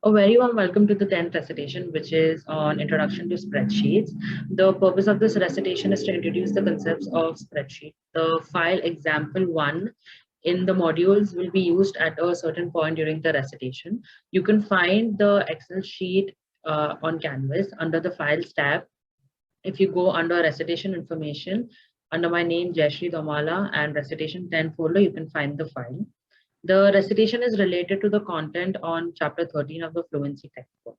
A very warm welcome to the 10th recitation, which is on Introduction to Spreadsheets. The purpose of this recitation is to introduce the concepts of spreadsheet. The file example 1 in the modules will be used at a certain point during the recitation. You can find the Excel sheet on Canvas under the Files tab. If you go under Recitation Information, under my name, Jayashree Domala, and Recitation 10 folder, you can find the file. The recitation is related to the content on chapter 13 of the Fluency textbook.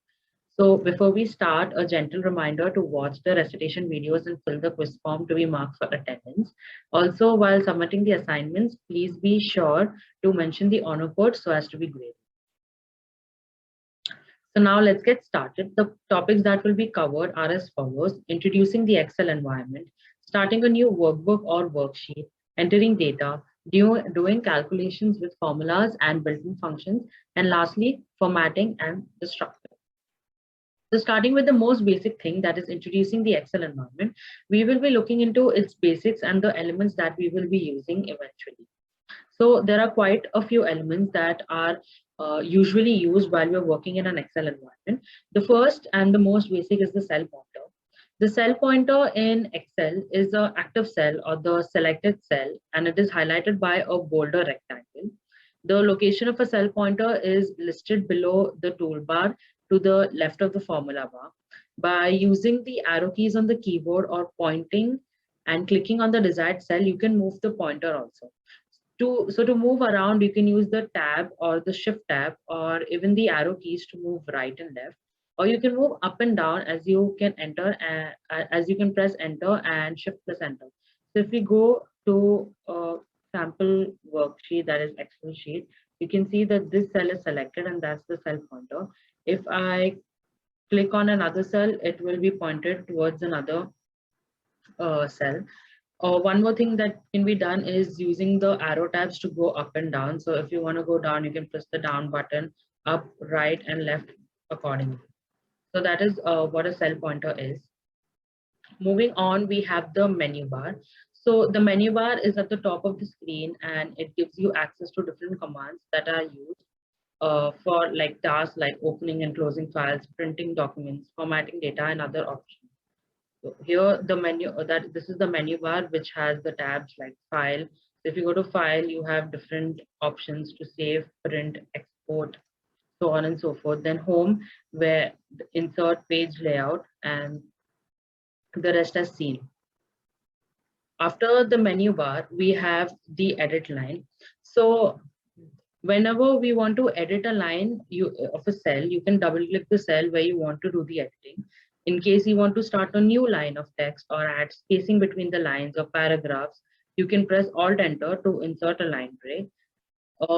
So before we start, a gentle reminder to watch the recitation videos and fill the quiz form to be marked for attendance. Also, while submitting the assignments, please be sure to mention the honor code so as to be graded. So now let's get started. The topics that will be covered are as follows: introducing the Excel environment, starting a new workbook or worksheet, entering data, doing calculations with formulas and built-in functions, and lastly, formatting and the structure. So starting with the most basic thing, that is introducing the Excel environment, we will be looking into its basics and the elements that we will be using eventually. So there are quite a few elements that are usually used while you're working in an Excel environment. The first and the most basic is the cell pointer. The cell pointer in Excel is the active cell or the selected cell, and it is highlighted by a bolder rectangle. The location of a cell pointer is listed below the toolbar to the left of the formula bar. By using the arrow keys on the keyboard or pointing and clicking on the desired cell, you can move the pointer also. To move around, you can use the tab or the shift tab or even the arrow keys to move right and left, or you can move up and down as you can as you can press enter and shift plus enter. So if we go to a sample worksheet, that is Excel sheet, you can see that this cell is selected and that's the cell pointer. If I click on another cell, it will be pointed towards another cell. One more thing that can be done is using the arrow tabs to go up and down. So if you want to go down, you can press the down button, up, right, and left accordingly. So that is what a cell pointer is. Moving on, we have the menu bar. So the menu bar is at the top of the screen and it gives you access to different commands that are used for like tasks like opening and closing files, printing documents, formatting data, and other options. So here the menu this is the menu bar, which has the tabs like file. So if you go to file, you have different options to save, print, export, so on and so forth. Then home, where the insert page layout, and the rest as seen. After the menu bar, we have the edit line. So whenever we want to edit a line of a cell, you can double click the cell where you want to do the editing. In case you want to start a new line of text or add spacing between the lines or paragraphs, you can press Alt Enter to insert a line break.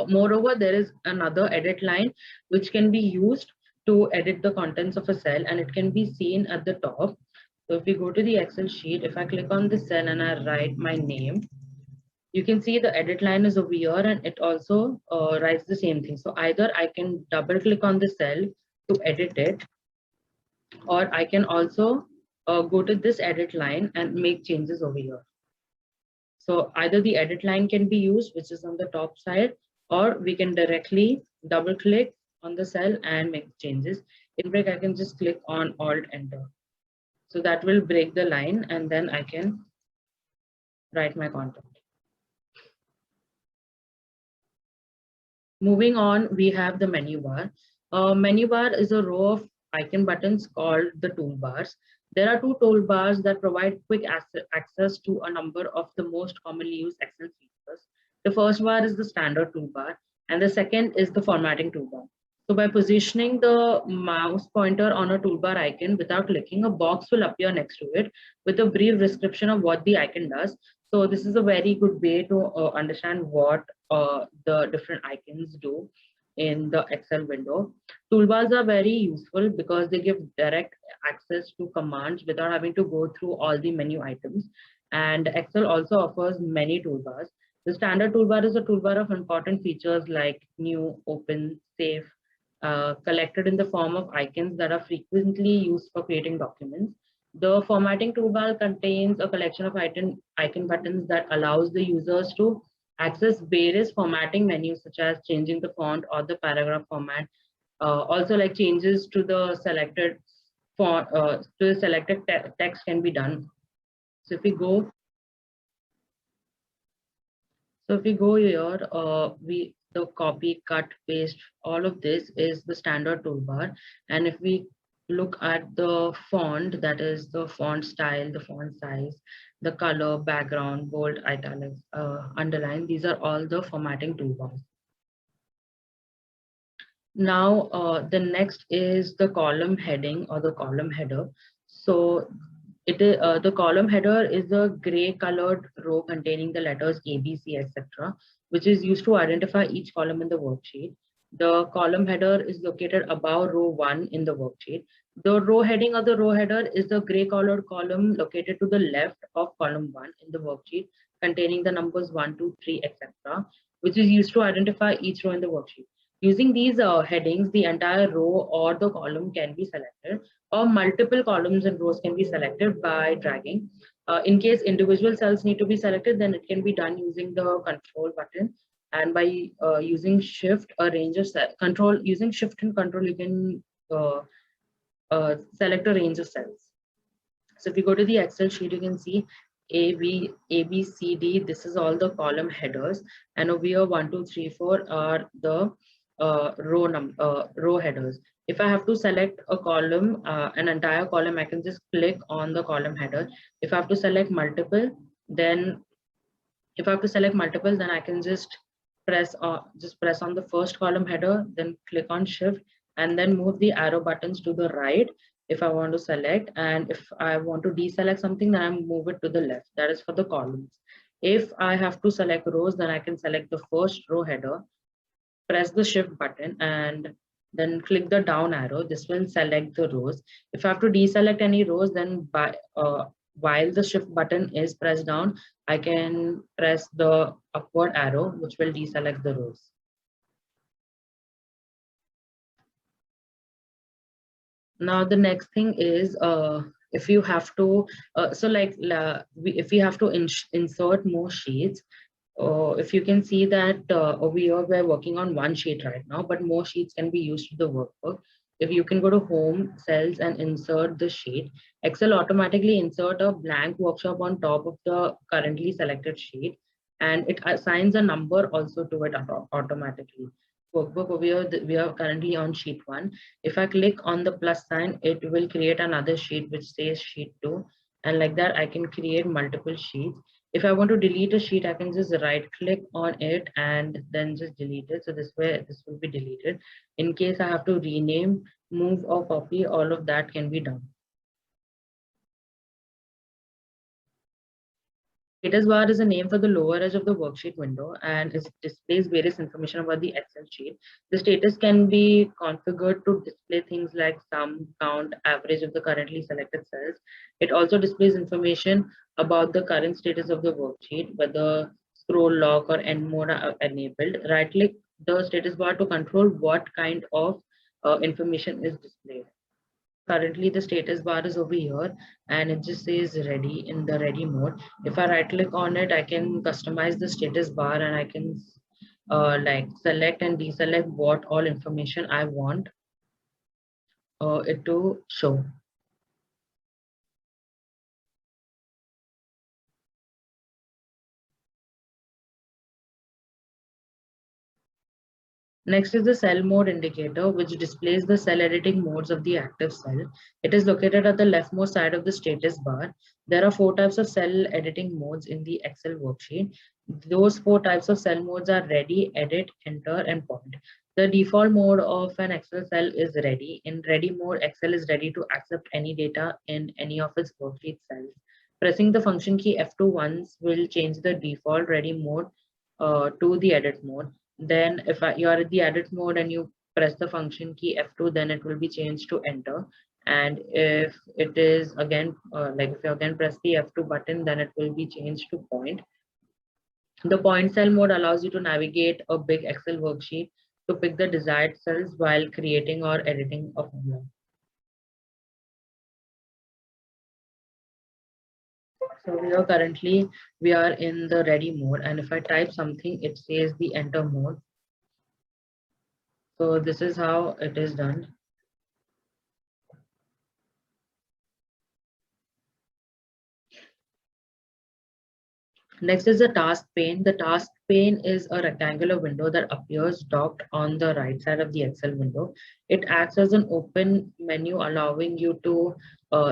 Moreover, there is another edit line which can be used to edit the contents of a cell, and it can be seen at the top. So if we go to the Excel sheet, if I click on the cell and I write my name, you can see the edit line is over here, and it also writes the same thing. So either I can double click on the cell to edit it, or I can also go to this edit line and make changes over here. So either the edit line can be used, which is on the top side, or we can directly double click on the cell and make changes. In break, I can just click on Alt Enter. So that will break the line, and then I can write my content. Moving on, we have the menu bar. Menu bar is a row of icon buttons called the toolbars. There are two toolbars that provide quick access to a number of the most commonly used Excel features. The first bar is the standard toolbar, and the second is the formatting toolbar. So by positioning the mouse pointer on a toolbar icon without clicking, a box will appear next to it with a brief description of what the icon does. So this is a very good way to understand what the different icons do in the Excel window. Toolbars are very useful because they give direct access to commands without having to go through all the menu items. And Excel also offers many toolbars. The standard toolbar is a toolbar of important features like new, open, save, collected in the form of icons that are frequently used for creating documents. The formatting toolbar contains a collection of icon buttons that allows the users to access various formatting menus, such as changing the font or the paragraph format, Also, like changes to the selected font, to the selected text can be done. So if we go, here, the copy, cut, paste, all of this is the standard toolbar. And if we look at the font, that is the font style, the font size, the color, background, bold, italics, underline, these are all the formatting toolbars. Now, the next is the column heading or the column header. So it is the column header is a gray colored row containing the letters A, B, C, etc., which is used to identify each column in the worksheet. The column header is located above row 1 in the worksheet. The row heading or the row header is the gray colored column located to the left of column 1 in the worksheet, containing the numbers 1, 2, 3, etc., which is used to identify each row in the worksheet. Using these headings, the entire row or the column can be selected, or multiple columns and rows can be selected by dragging. In case individual cells need to be selected, then it can be done using the control button, and by using shift, a range of control, using shift and control, you can select a range of cells. So if you go to the Excel sheet, you can see A, B, C, D. This is all the column headers, and over here 1, 2, 3, 4 are the row headers. If I have to select a column, an entire column, I can just click on the column header. If I have to select multiple, then I can just press on the first column header, then click on shift, and then move the arrow buttons to the right if I want to select, and if I want to deselect something, then I move it to the left. That is for the columns. If I have to select rows, then I can select the first row header, press the shift button, and then click the down arrow. This will select the rows. If I have to deselect any rows, then while the shift button is pressed down, I can press the upward arrow, which will deselect the rows. Now the next thing is, if you have to if we have to insert more sheets, if you can see that over here we're working on one sheet right now, but more sheets can be used to the workbook. If you can go to home, cells, and insert the sheet, Excel automatically insert a blank workshop on top of the currently selected sheet, and it assigns a number also to it automatically. Workbook over here, we are currently on sheet 1. If I click on the plus sign, it will create another sheet which says sheet 2, and like that I can create multiple sheets. If I want to delete a sheet, I can just right click on it and then just delete it. So this way, this will be deleted. In case I have to rename, move, or copy, all of that can be done. Status bar is a name for the lower edge of the worksheet window, and it displays various information about the Excel sheet. The status can be configured to display things like sum, count, average of the currently selected cells. It also displays information about the current status of the worksheet, whether scroll lock or end mode are enabled. Right click the status bar to control what kind of information is displayed. Currently the status bar is over here and it just says ready in the ready mode. If I right click on it, I can customize the status bar and I can like select and deselect what all information I want it to show. Next is the cell mode indicator, which displays the cell editing modes of the active cell. It is located at the leftmost side of the status bar. There are 4 types of cell editing modes in the Excel worksheet. Those 4 types of cell modes are ready, edit, enter, and point. The default mode of an Excel cell is ready. In ready mode, Excel is ready to accept any data in any of its worksheet cells. Pressing the function key F2 once will change the default ready mode to the edit mode. Then if you are at the edit mode and you press the function key F2, then it will be changed to enter. And if it is again, like if you again press the F2 button, then it will be changed to point. The point cell mode allows you to navigate a big Excel worksheet to pick the desired cells while creating or editing a formula. So we are in the ready mode, and if I type something, it says the enter mode. So this is how it is done. Next is the task pane. The task pane is a rectangular window that appears docked on the right side of the Excel window. It acts as an open menu, allowing you to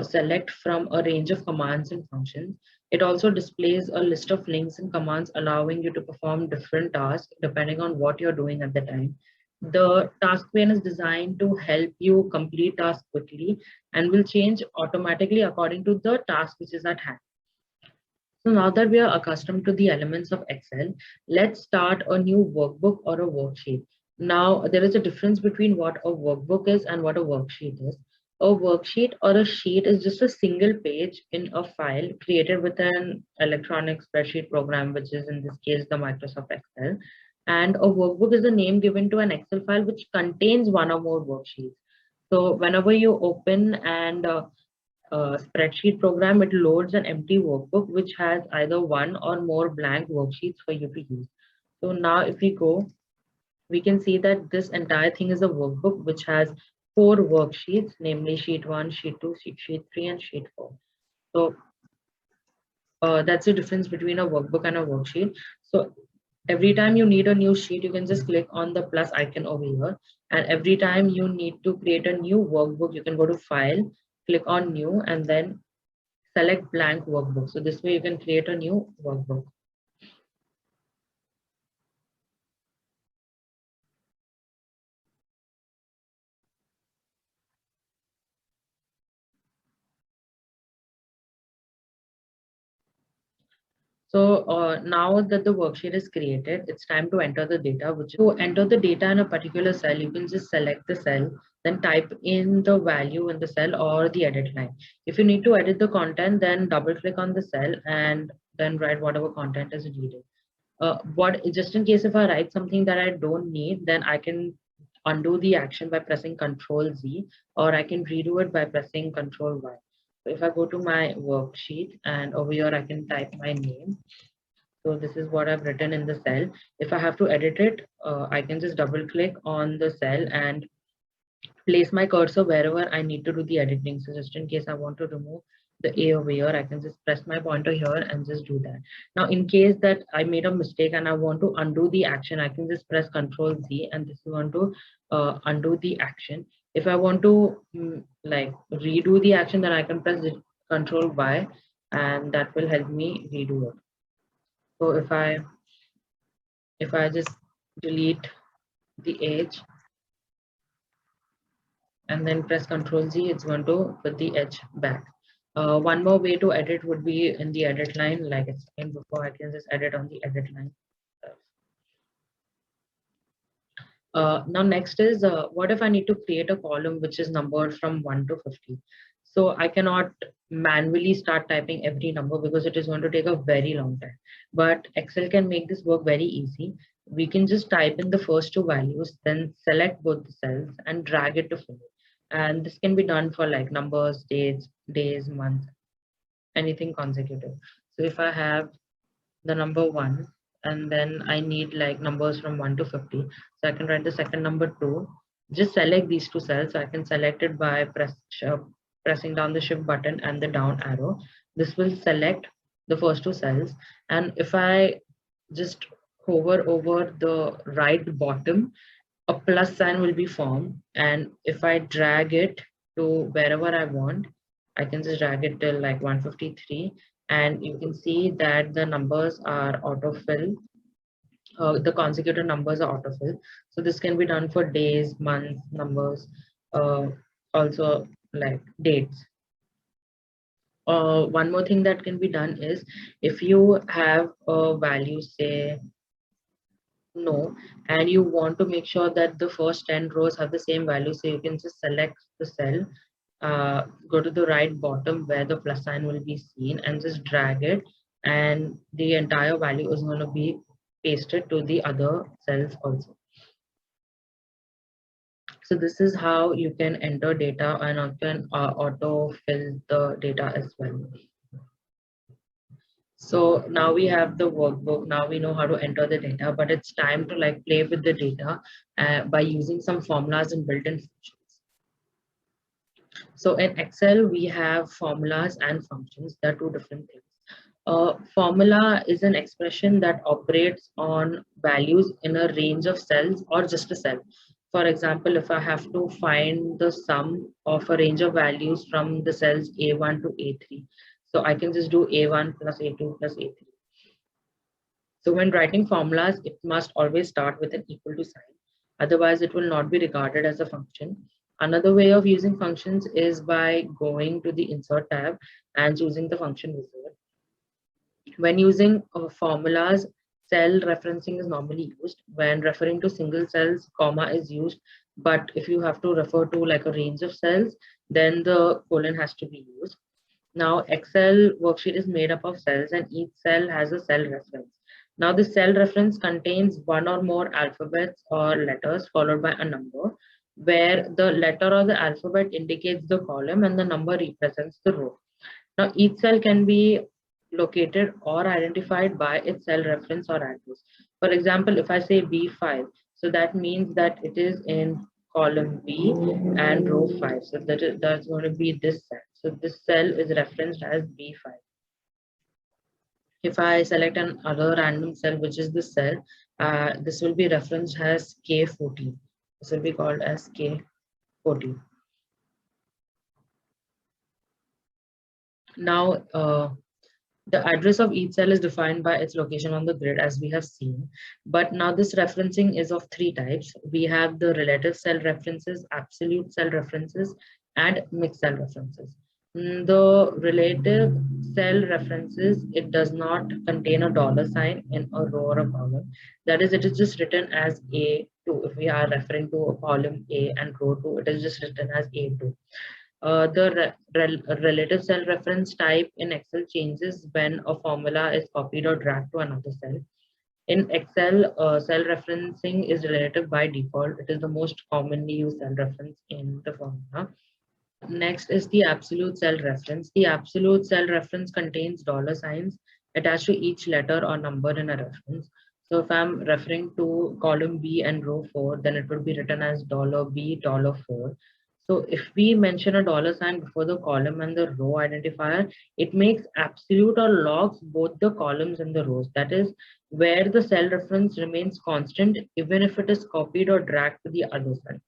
select from a range of commands and functions. It also displays a list of links and commands, allowing you to perform different tasks depending on what you're doing at the time. The task pane is designed to help you complete tasks quickly and will change automatically according to the task which is at hand. So now that we are accustomed to the elements of Excel, let's start a new workbook or a worksheet. Now, there is a difference between what a workbook is and what a worksheet is. A worksheet or a sheet is just a single page in a file created with an electronic spreadsheet program, which is in this case the Microsoft Excel. And a workbook is a name given to an Excel file which contains one or more worksheets. So whenever you open and spreadsheet program, it loads an empty workbook which has either one or more blank worksheets for you to use. So now if we go, we can see that this entire thing is a workbook which has 4 worksheets, namely sheet 1, sheet 2, sheet 3, and sheet 4. So that's the difference between a workbook and a worksheet. So every time you need a new sheet, you can just click on the plus icon over here. And every time you need to create a new workbook, you can go to file, click on new, and then select blank workbook. So this way you can create a new workbook. So now that the worksheet is created, it's time to enter the data. Which to enter the data in a particular cell, you can just select the cell, then type in the value in the cell or the edit line. If you need to edit the content, then double click on the cell and then write whatever content is needed. What just in case if I write something that I don't need, then I can undo the action by pressing Control Z, or I can redo it by pressing Control Y. So if I go to my worksheet and over here I can type my name. So this is what I've written in the cell. If I have to edit it, I can just double click on the cell and place my cursor wherever I need to do the editing. So just in case I want to remove the A over here, I can just press my pointer here and just do that. Now, in case that I made a mistake and I want to undo the action, I can just press Control Z and this is going to undo the action. If I want to like redo the action, then I can press Control Y and that will help me redo it. So if I just delete the edge and then press Control Z, it's going to put the edge back. One more way to edit would be in the edit line, like I explained before, I can just edit on the edit line. Now next is, what if I need to create a column which is numbered from 1 to 50? So I cannot manually start typing every number because it is going to take a very long time. But Excel can make this work very easy. We can just type in the first 2 values, then select both the cells and drag it to fill it. And this can be done for like numbers, days, months, anything consecutive. So if I have the number 1 and then I need like numbers from 1 to 50, so I can write the second number 2, just select these 2 cells. So I can select it by pressing down the shift button and the down arrow. This will select the first 2 cells, and if I just hover over the right bottom, a plus sign will be formed, and if I drag it to wherever I want, I can just drag it till like 153, and you can see that the numbers are autofill. The consecutive numbers are autofill. So this can be done for days, months, numbers, uh, also like dates. One more thing that can be done is if you have a value, say no, and you want to make sure that the first 10 rows have the same value, so you can just select the cell, go to the right bottom where the plus sign will be seen and just drag it, and the entire value is going to be pasted to the other cells also. So this is how you can enter data and you can auto fill the data as well. So now we have the workbook. Now we know how to enter the data, but it's time to like play with the data by using some formulas and built-in functions. So in Excel, we have formulas and functions. They're two different things. Formula is an expression that operates on values in a range of cells or just a cell. For example, if I have to find the sum of a range of values from the cells A1 to A3, so I can just do A1 plus A2 plus A3. So when writing formulas, it must always start with an equal to sign. Otherwise, it will not be regarded as a function. Another way of using functions is by going to the insert tab and choosing the function wizard. When using formulas, cell referencing is normally used. When referring to single cells, comma is used. But if you have to refer to like a range of cells, then the colon has to be used. Now, Excel worksheet is made up of cells and each cell has a cell reference. Now, the cell reference contains one or more alphabets or letters followed by a number, where the letter or the alphabet indicates the column and the number represents the row. Now, each cell can be located or identified by its cell reference or address. For example, if I say B5, so that means that it is in column B and row 5. So that's going to be this cell. So this cell is referenced as B5. If I select another random cell, which is this cell, this will be referenced as K14. This will be called as K14. Now, the address of each cell is defined by its location on the grid, as we have seen. But now this referencing is of three types. We have the relative cell references, absolute cell references, and mixed cell references. The relative cell references, it does not contain a dollar sign in a row or a column. That is, it is just written as A2. If we are referring to a column A and row 2, it is just written as A2. The relative cell reference type in Excel changes when a formula is copied or dragged to another cell. In Excel, cell referencing is relative by default. It is the most commonly used cell reference in the formula. Next is the absolute cell reference. The absolute cell reference contains dollar signs attached to each letter or number in a reference. So if I'm referring to column B and row 4, then it would be written as $B, $4. So if we mention a dollar sign before the column and the row identifier, it makes absolute or logs both the columns and the rows. That is where the cell reference remains constant, even if it is copied or dragged to the other cell.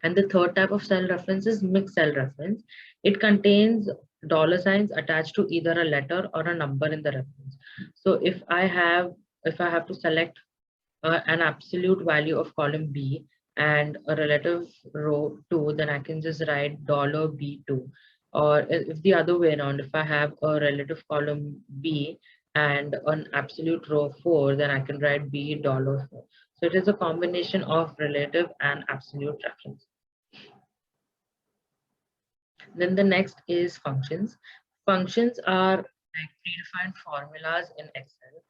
And the third type of cell reference is mixed cell reference. It contains dollar signs attached to either a letter or a number in the reference. So if I have to select an absolute value of column B and a relative row 2, then I can just write $B2. Or if the other way around, if I have a relative column B and an absolute row 4, then I can write $4. So it is a combination of relative and absolute reference. Then the next is functions. Functions are like predefined formulas in Excel.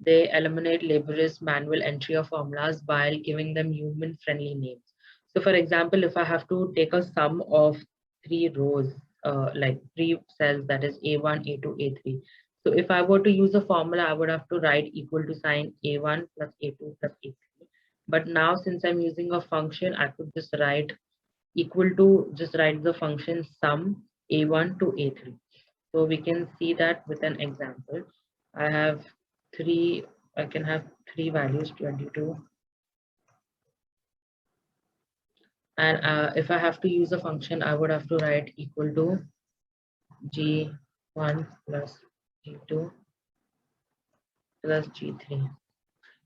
They eliminate laborious manual entry of formulas while giving them human-friendly names. So for example, if I have to take a sum of 3 rows, like 3 cells, that is A1, A2, A3. So if I were to use a formula, I would have to write equal to sign A1 plus A2 plus A3. But now since I'm using a function, I could just write equal to, just write the function sum A1 to A3. So we can see that with an example. I can have three values, 22. And if I have to use a function, I would have to write equal to G1 plus G2 plus G3,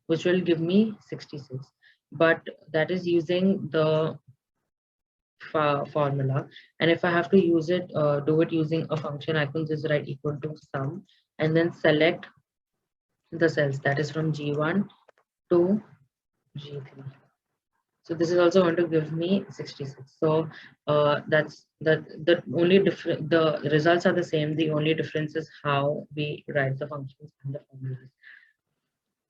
which will give me 66. But that is using the formula. And if I have to use it, do it using a function, I can just write equal to sum and then select the cells, that is from G1 to G3. So this is also going to give me 66. So that's the only different, the results are the same. The only difference is how we write the functions and the formulas.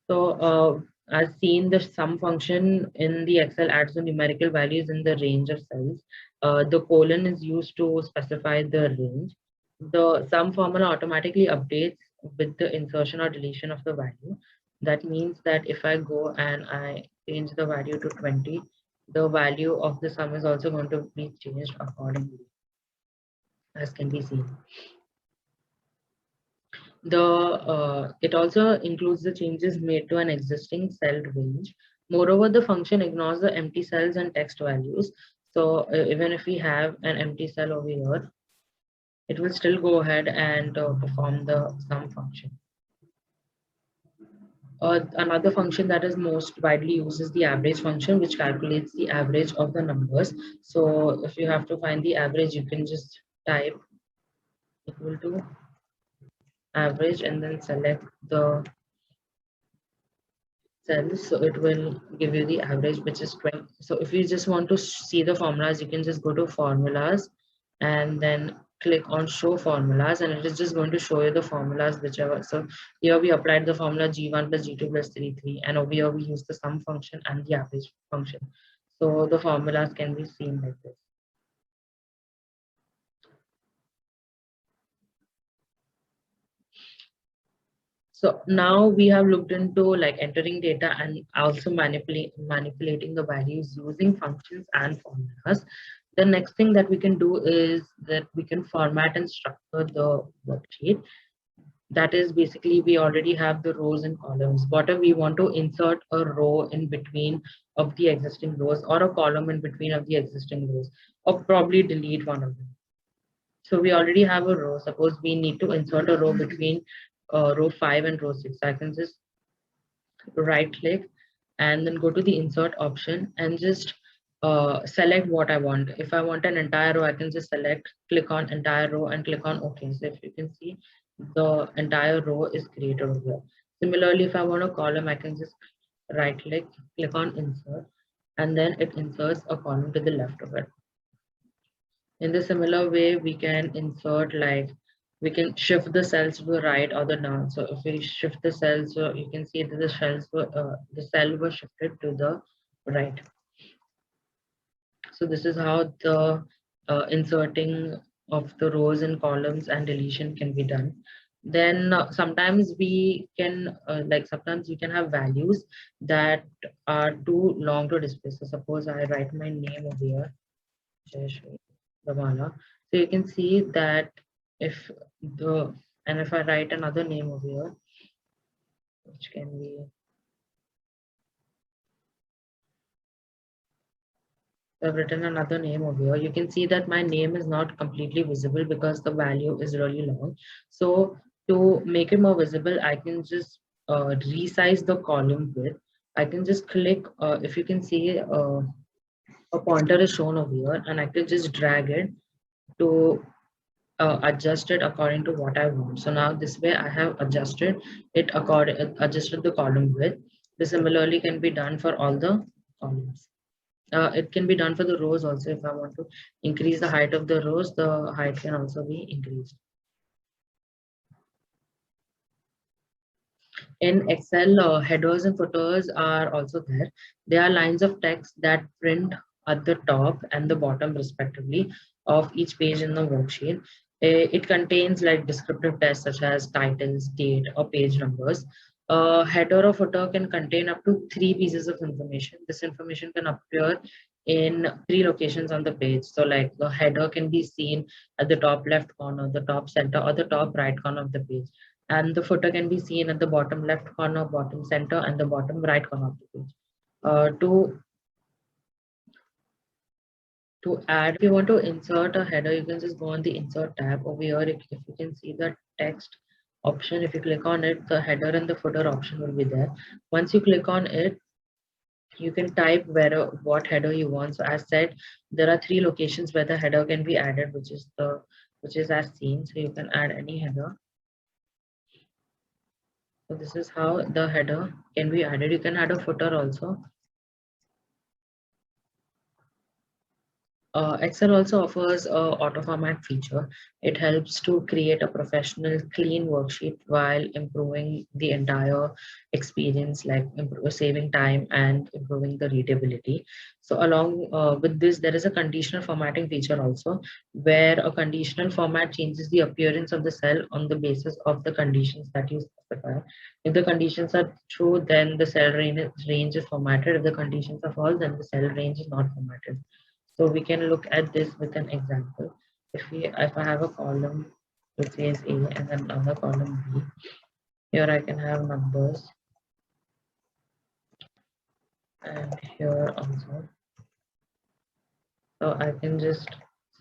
So as seen, the sum function in the Excel adds the numerical values in the range of cells. The colon is used to specify the range. The sum formula automatically updates with the insertion or deletion of the value. That means that if I go and I change the value to 20, the value of the sum is also going to be changed accordingly, as can be seen. It also includes the changes made to an existing cell range. Moreover, the function ignores the empty cells and text values. So even if we have an empty cell over here, it will still go ahead and perform the sum function. Another function that is most widely used is the average function, which calculates the average of the numbers. So if you have to find the average, you can just type equal to average and then select the cells, so it will give you the average, which is 20. So if you just want to see the formulas, you can just go to formulas and then click on show formulas, and it is just going to show you the formulas whichever. So here we applied the formula g1 plus g2 plus 3 3, and over here we use the sum function and the average function. So the formulas can be seen like this. So now we have looked into like entering data and also manipulating the values using functions and formulas. The next thing that we can do is that we can format and structure the worksheet. That is basically we already have the rows and columns. What if we want to insert a row in between of the existing rows or a column in between of the existing rows, or probably delete one of them. So we already have a row. Suppose we need to insert a row between row 5 and row 6. I can just right click and then go to the insert option and just select what I want. If I want an entire row, I can just select, click on entire row and click on OK. So if you can see, the entire row is created over here. Similarly, if I want a column, I can just right click on insert, and then it inserts a column to the left of it. In the similar way, we can insert, like we can shift the cells to the right or the down. So if we shift the cells, you can see that the cell was shifted to the right. So this is how the inserting of the rows and columns and deletion can be done. Then sometimes we can sometimes we can have values that are too long to display. So suppose I write my name over here, Jayashri Ramana. So you can see that if if I write another name over here, which can be, I've written another name over here, you can see that my name is not completely visible because the value is really long. So to make it more visible, I can just resize the column width. I can just click, if you can see, a pointer is shown over here, and I can just drag it to adjust it according to what I want. So now this way I have adjusted it adjusted the column width. This similarly can be done for all the columns. It can be done for the rows also. If I want to increase the height of the rows, the height can also be increased. In Excel, headers and footers are also there. They are lines of text that print at the top and the bottom respectively of each page in the worksheet. It contains like descriptive text such as titles, date, or page numbers. A header or footer can contain up to 3 pieces of information. This information can appear in 3 locations on the page. So like the header can be seen at the top left corner, the top center, or the top right corner of the page, and the footer can be seen at the bottom left corner, bottom center, and the bottom right corner of the page. To add, if you want to insert a header, you can just go on the insert tab over here. If you can see the text option, if you click on it, the header and the footer option will be there. Once you click on it, you can type what header you want. So as said, there are 3 locations where the header can be added, which is as seen. So you can add any header. So this is how the header can be added. You can add a footer also. Excel also offers a auto format feature. It helps to create a professional, clean worksheet while improving the entire experience, like saving time and improving the readability. So along with this, there is a conditional formatting feature also, where a conditional format changes the appearance of the cell on the basis of the conditions that you specify. If the conditions are true, then the cell range is formatted. If the conditions are false, then the cell range is not formatted. So we can look at this with an example. If I have a column which says A and another column B, here I can have numbers, and here also. So I can just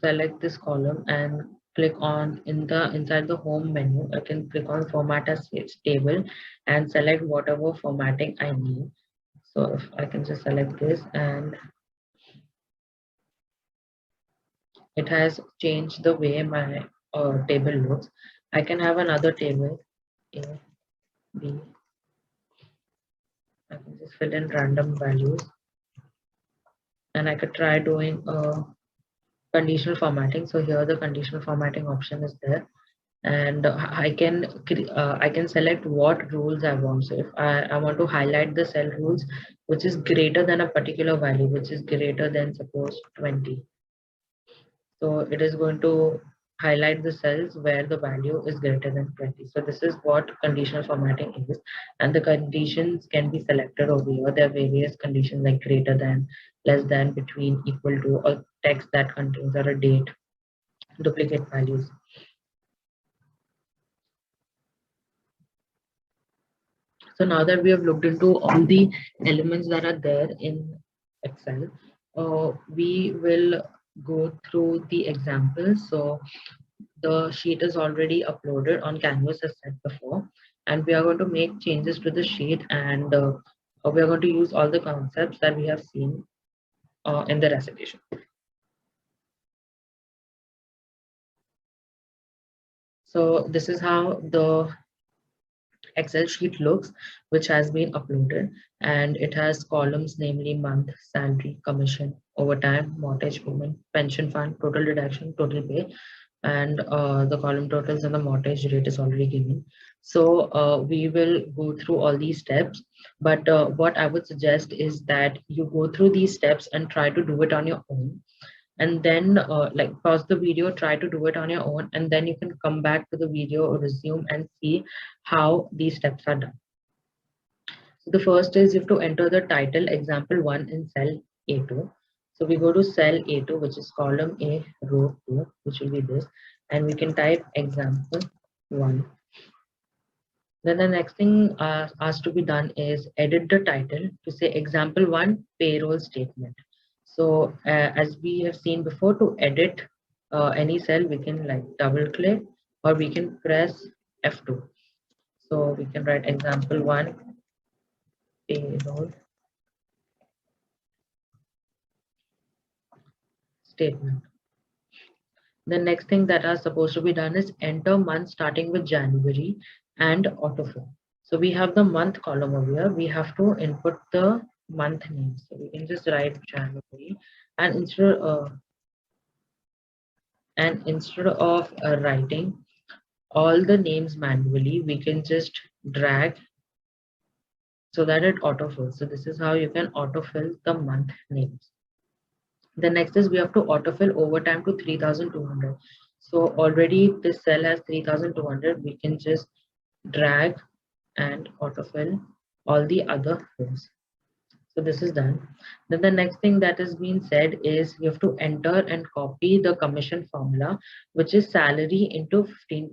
select this column and click on inside the home menu. I can click on format as table and select whatever formatting I need. So if I can just select this, and it has changed the way my table looks. I can have another table, A, B. I can just fill in random values, and I could try doing conditional formatting. So here the conditional formatting option is there, and I can select what rules I want. So if I want to highlight the cell rules which is greater than a particular value, which is greater than suppose 20. So it is going to highlight the cells where the value is greater than 20. So this is what conditional formatting is. And the conditions can be selected over here. There are various conditions like greater than, less than, between, equal to, or text that contains or a date, duplicate values. So now that we have looked into all the elements that are there in Excel, we will go through the examples. So the sheet is already uploaded on Canvas as said before, and we are going to make changes to the sheet, and we are going to use all the concepts that we have seen in the recitation. So this is how the Excel sheet looks, which has been uploaded, and it has columns, namely month, salary, commission, overtime, mortgage payment, pension fund, total deduction, total pay, and the column totals and the mortgage rate is already given. So we will go through all these steps, but what I would suggest is that you go through these steps and try to do it on your own, and then like pause the video, try to do it on your own, and then you can come back to the video or resume and see how these steps are done. So the first is you have to enter the title example 1 in cell A2. So we go to cell A2, which is column A, row 2, which will be this, and we can type example 1. Then the next thing asked to be done is edit the title to say example 1 payroll statement. So as we have seen before, to edit any cell, we can like double click or we can press F2. So we can write example 1 payroll statement. The next thing that are supposed to be done is enter month starting with January and autofill. So we have the month column over here. We have to input the month name. So we can just write January, and instead of writing all the names manually, we can just drag so that it autofills. So this is how you can autofill the month names. The next is we have to autofill overtime to 3200. So already this cell has 3200. We can just drag and autofill all the other rows. So this is done. Then the next thing that is being said is you have to enter and copy the commission formula, which is salary into 15%.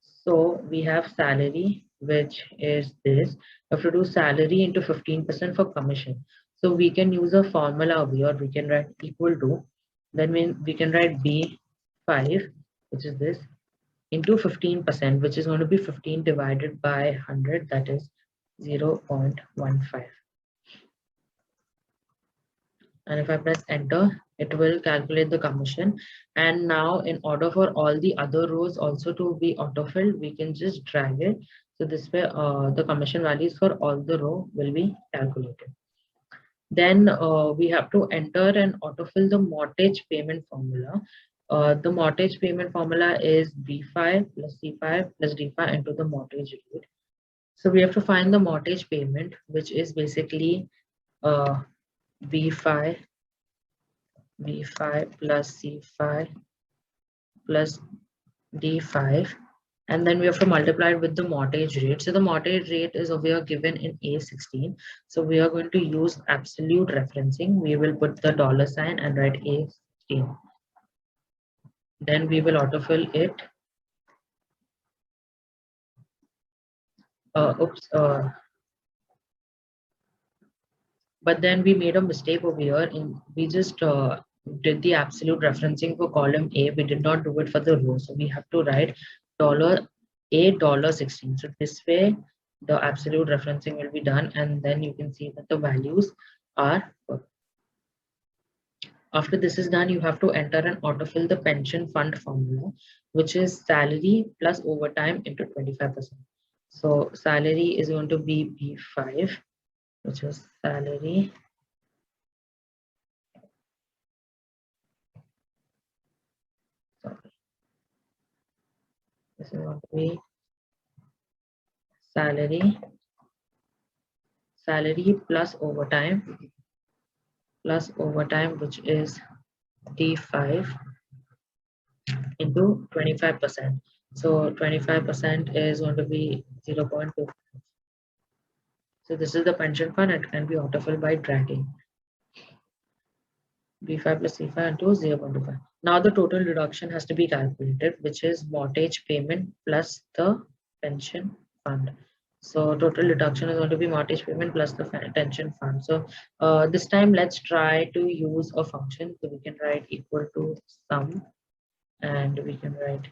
So we have salary, which is this. You have to do salary into 15% for commission. So we can use a formula over here. We can write equal to, then we can write B5, which is this, into 15%, which is going to be 15 divided by 100, that is 0.15. And if I press enter, it will calculate the commission. And now in order for all the other rows also to be autofilled, we can just drag it. So this way the commission values for all the row will be calculated. Then we have to enter and autofill the mortgage payment formula. The mortgage payment formula is B5 plus C5 plus D5 into the mortgage rate. So we have to find the mortgage payment, which is basically B5 plus C5 plus D5, and then we have to multiply it with the mortgage rate. So the mortgage rate is over here given in A16. So we are going to use absolute referencing. We will put the dollar sign and write A16. Then we will autofill it. But then we made a mistake over here. We just did the absolute referencing for column A. We did not do it for the row. So we have to write $16. So this way the absolute referencing will be done, and then you can see that the values are. After this is done, you have to enter and autofill the pension fund formula, which is salary plus overtime into 25%. So salary is going to be B5, which is salary this is going to be salary plus overtime which is D5 into 25%. So 25% is going to be 0.2. So this is the pension fund. It can be autofilled by dragging B5 plus C5 into 0.25. Now the total deduction has to be calculated, which is mortgage payment plus the pension fund. So total deduction is going to be mortgage payment plus the pension fund. So this time let's try to use a function. So we can write equal to sum, and we can write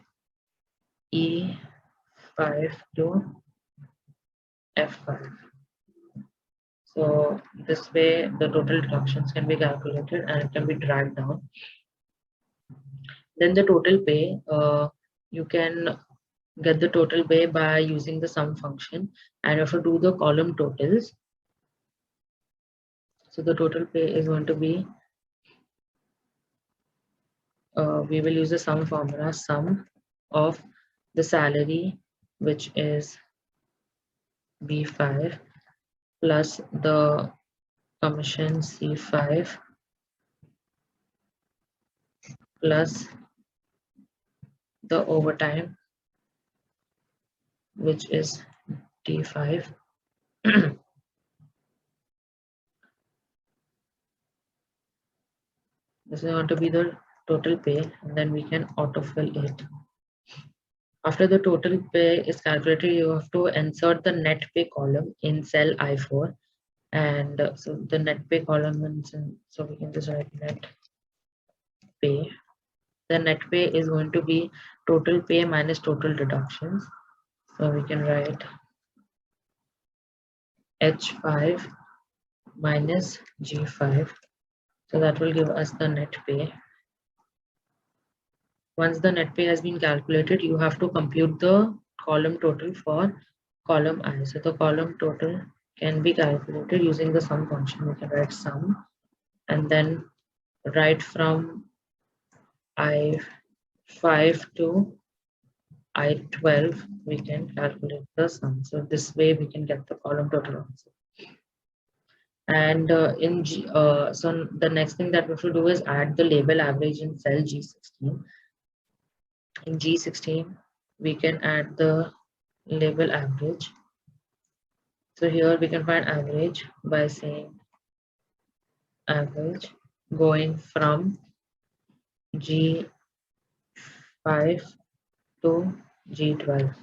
E5 to F5. So this way the total deductions can be calculated and it can be dragged down. Then the total pay, you can get the total pay by using the sum function, and you have to do the column totals. So the total pay is going to be, we will use the sum formula, sum of the salary, which is B5 plus the commission C5 plus the overtime, which is D5. This is going to be the total pay, and then we can autofill it. After the total pay is calculated, you have to insert the net pay column in cell I4, and so the net pay column is in, so we can just write net pay. The net pay is going to be total pay minus total deductions. So we can write H5 minus G5. So that will give us the net pay. Once the net pay has been calculated, you have to compute the column total for column I. So the column total can be calculated using the sum function. We can write sum and then write from I5 to I12, we can calculate the sum. So this way we can get the column total answer. And so the next thing that we have to do is add the label average in cell G16. In G16, we can add the label average. So here we can find average by saying average going from G5 to G12.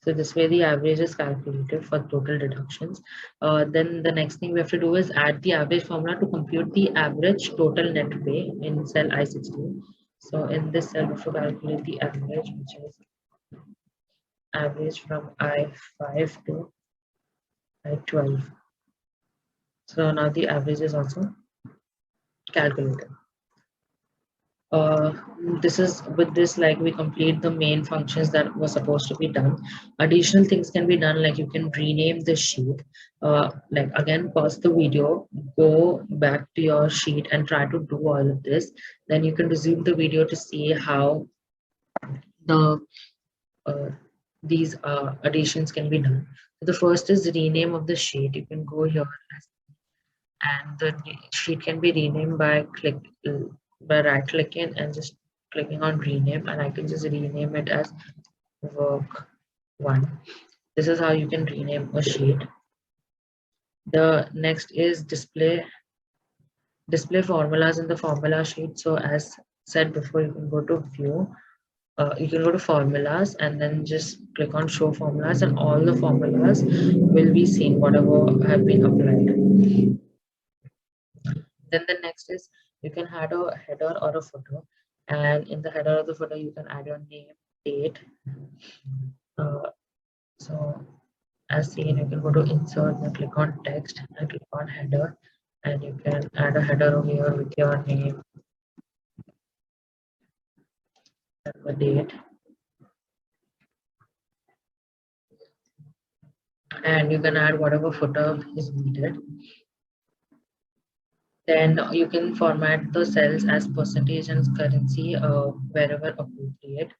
So this way the average is calculated for total deductions. Then the next thing we have to do is add the average formula to compute the average total net pay in cell I16. So in this cell we have to calculate the average, which is average from I5 to I12. So now the average is also calculated. uh, this is with this, like, we complete the main functions that were supposed to be done. Additional things can be done, like you can rename the sheet. Like, again, pause the video, go back to your sheet and try to do all of this. Then you can resume the video to see how the uh, these additions can be done. So the first is rename of the sheet. You can go here, and the sheet can be renamed by right clicking and just clicking on rename, and I can just rename it as work one. This is how you can rename a sheet. The next is display formulas in the formula sheet. So as said before, you can go to view, you can go to formulas and then just click on show formulas, and all the formulas will be seen, whatever have been applied. Then the next is, you can add a header or a footer, and in the header or the footer you can add your name, date. So as seen, you can go to insert and click on text and click on header, and you can add a header over here with your name and the date, and you can add whatever footer is needed. Then you can format the cells as percentage and currency wherever appropriate.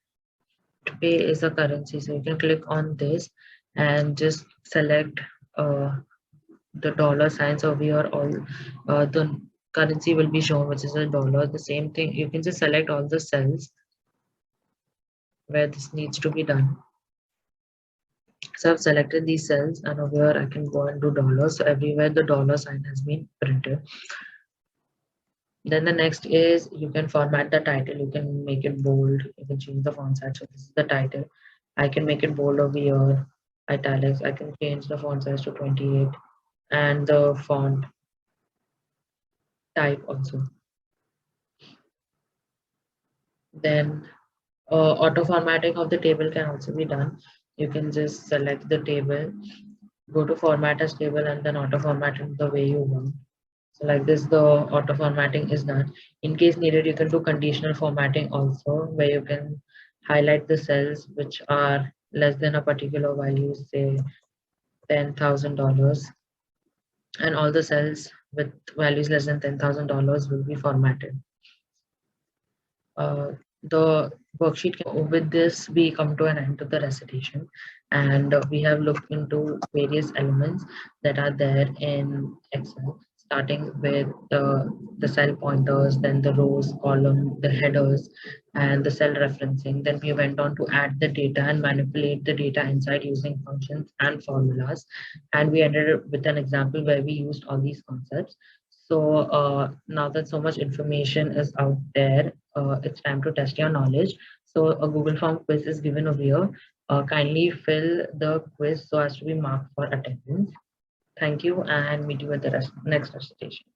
Pay is a currency, so you can click on this and just select the dollar signs over here. All the currency will be shown, which is a dollar. The same thing, you can just select all the cells where this needs to be done. So I've selected these cells, and over here I can go and do dollars. So everywhere the dollar sign has been printed. Then the next is, you can format the title. You can make it bold. You can change the font size. So this is the title. I can make it bold over here, italics. I can change the font size to 28, and the font type also. Then auto formatting of the table can also be done. You can just select the table, go to format as table, and then auto format it the way you want. So like this, the auto formatting is done. In case needed, you can do conditional formatting also, where you can highlight the cells which are less than a particular value, say $10,000, and all the cells with values less than $10,000 will be formatted. The worksheet with this, we come to an end to the recitation, and we have looked into various elements that are there in Excel, starting with the cell pointers, then the rows, column, the headers, and the cell referencing. Then we went on to add the data and manipulate the data inside using functions and formulas, and we ended up with an example where we used all these concepts. So now that so much information is out there, it's time to test your knowledge. So a Google Form quiz is given over here. Kindly fill the quiz so as to be marked for attendance. Thank you, and meet you at the next recitation.